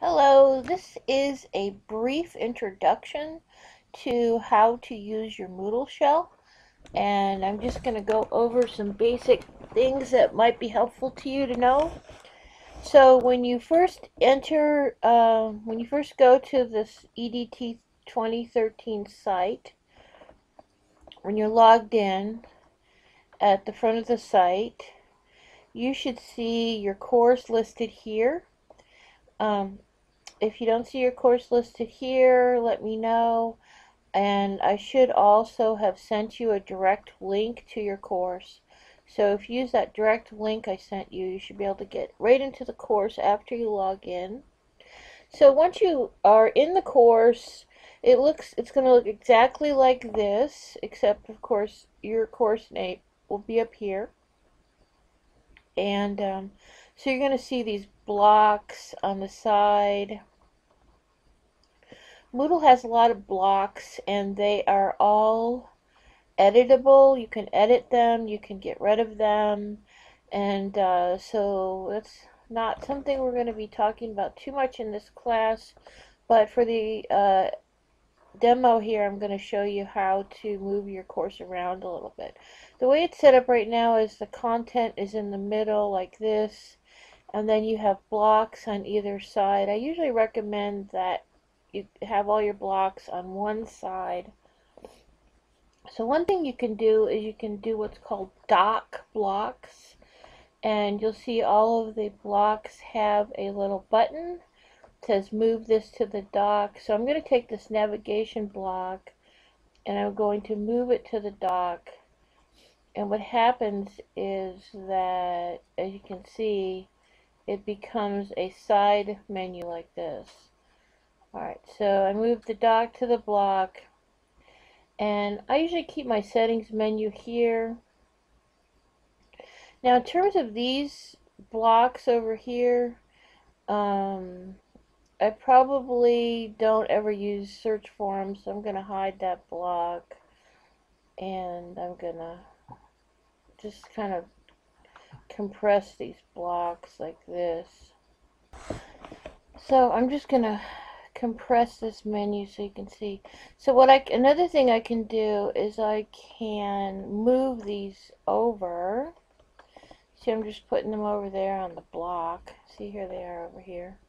Hello, this is a brief introduction to how to use your Moodle shell, and I'm just going to go over some basic things that might be helpful to you to know. So when you first go to this EDT 2013 site, when you're logged in at the front of the site, you should see your course listed here. If you don't see your course listed here, let me know. And I should also have sent you a direct link to your course. So if you use that direct link I sent you, you should be able to get right into the course after you log in. So once you are in the course, it's going to look exactly like this, except of course your course name will be up here. And so you're going to see these blocks on the side. Moodle has a lot of blocks, and they are all editable. You can edit them, you can get rid of them, and so it's not something we're going to be talking about too much in this class, but for the demo here, I'm going to show you how to move your course around a little bit. The way it's set up right now is the content is in the middle like this, and then you have blocks on either side. I usually recommend that you have all your blocks on one side. So one thing you can do is you can do what's called dock blocks, and you'll see all of the blocks have a little button that says move this to the dock. So I'm going to take this navigation block and I'm going to move it to the dock, and what happens is that, as you can see, it becomes a side menu like this. Alright, so I moved the dock to the block, and I usually keep my settings menu here. Now in terms of these blocks over here, I probably don't ever use search forums, so I'm going to hide that block, and I'm going to just kind of compress these blocks like this. So I'm just going to compress this menu so you can see. So another thing I can do is I can move these over. See, I'm just putting them over there on the block. See, here they are over here.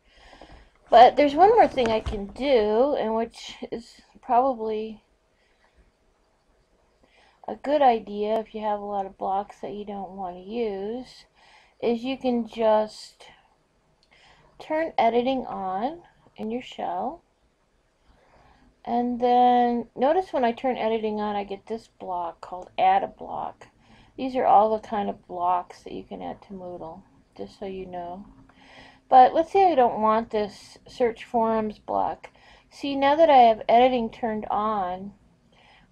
But there's one more thing I can do, and which is probably a good idea if you have a lot of blocks that you don't want to use, is you can just turn editing on in your shell. And then notice when I turn editing on, I get this block called add a block. These are all the kind of blocks that you can add to Moodle, just so you know. But let's say I don't want this search forums block. See, now that I have editing turned on,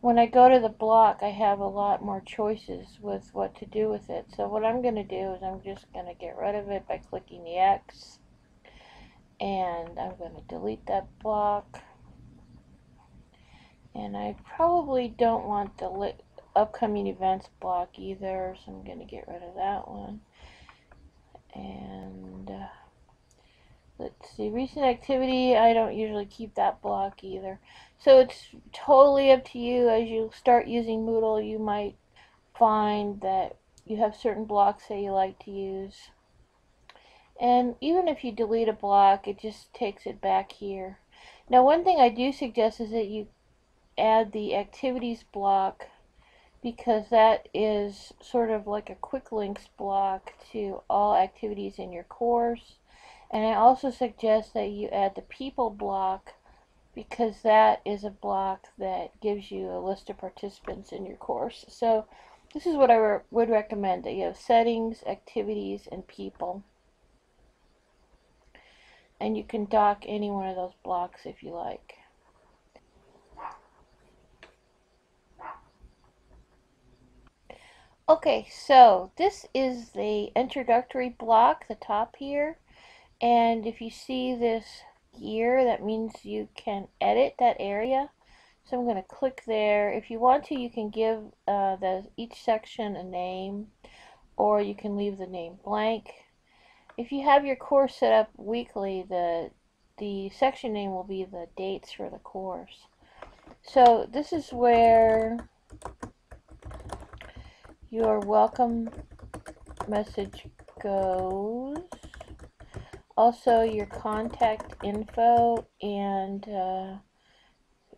when I go to the block, I have a lot more choices with what to do with it. So what I'm going to do is I'm just going to get rid of it by clicking the X. And I'm going to delete that block. And I probably don't want the upcoming events block either, so I'm going to get rid of that one. And let's see, recent activity, I don't usually keep that block either. So it's totally up to you. As you start using Moodle, you might find that you have certain blocks that you like to use. And even if you delete a block, it just takes it back here. Now, one thing I do suggest is that you add the activities block, because that is sort of like a quick links block to all activities in your course. And I also suggest that you add the people block, because that is a block that gives you a list of participants in your course. So this is what I would recommend, that you have settings, activities, and people. And you can dock any one of those blocks if you like. Okay, so this is the introductory block, the top here, and if you see this gear, that means you can edit that area. So I'm going to click there. If you want to, you can give each section a name, or you can leave the name blank. If you have your course set up weekly, the the section name will be the dates for the course. So this is where your welcome message goes. Also your contact info and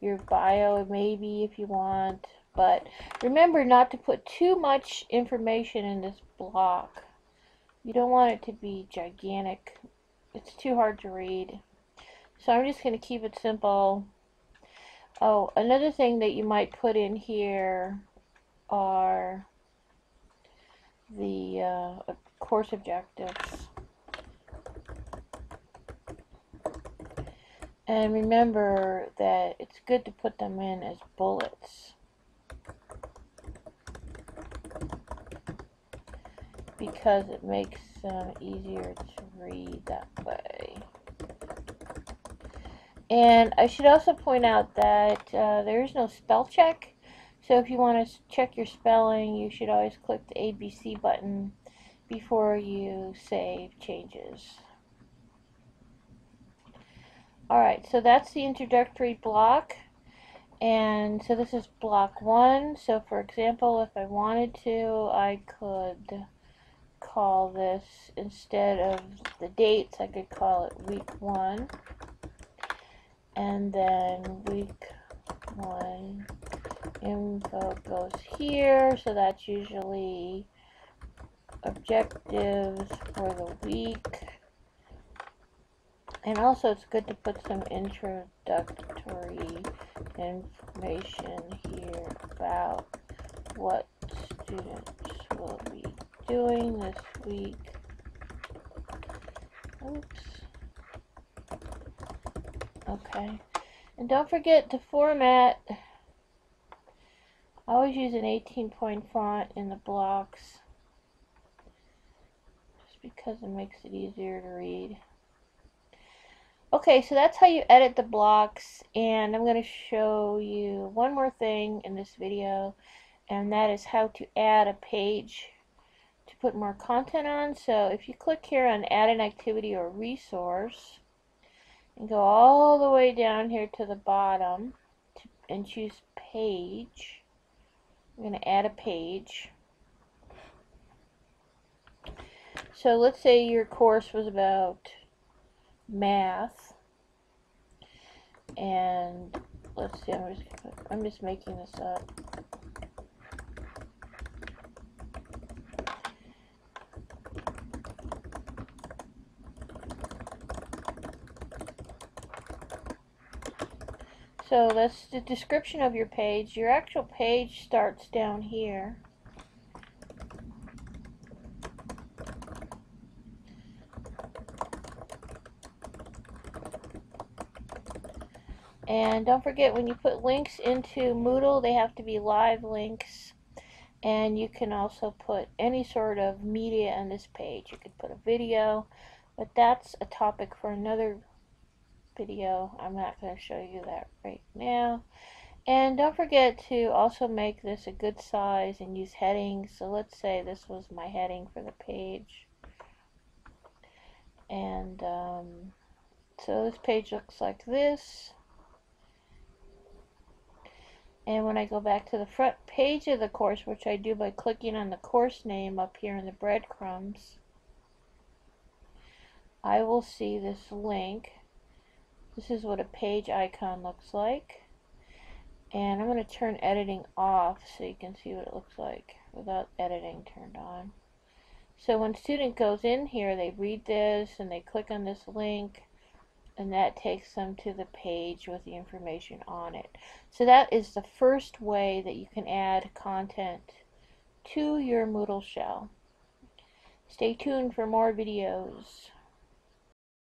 your bio maybe if you want. But remember not to put too much information in this block. You don't want it to be gigantic. It's too hard to read. So I'm just going to keep it simple. Oh, another thing that you might put in here are the course objectives. And remember that it's good to put them in as bullets, because it makes them easier to read that way. And I should also point out that there is no spell check. So if you want to check your spelling, you should always click the ABC button before you save changes. Alright, so that's the introductory block. And so this is block 1. So for example, if I wanted to, I could call this, instead of the dates, I could call it week 1. And then week 1 info goes here. So that's usually objectives for the week. And also it's good to put some introductory information here about what students will be doing this week. Oops. Okay. And don't forget to format. I always use an 18-point font in the blocks, just because it makes it easier to read. Okay, so that's how you edit the blocks, and I'm going to show you one more thing in this video, and that is how to add a page to put more content on. So if you click here on add an activity or resource and go all the way down here to the bottom and choose page, I'm going to add a page. So let's say your course was about math, and let's see, I'm just making this up. So that's the description of your page. Your actual page starts down here. And don't forget, when you put links into Moodle, they have to be live links. And you can also put any sort of media on this page. You could put a video, but that's a topic for another video. I'm not going to show you that right now. And don't forget to also make this a good size and use headings. So let's say this was my heading for the page. And so this page looks like this. And when I go back to the front page of the course, which I do by clicking on the course name up here in the breadcrumbs, I will see this link. This is what a page icon looks like. And I'm going to turn editing off so you can see what it looks like without editing turned on. So when a student goes in here, they read this and they click on this link, and that takes them to the page with the information on it. So that is the first way that you can add content to your Moodle shell. Stay tuned for more videos.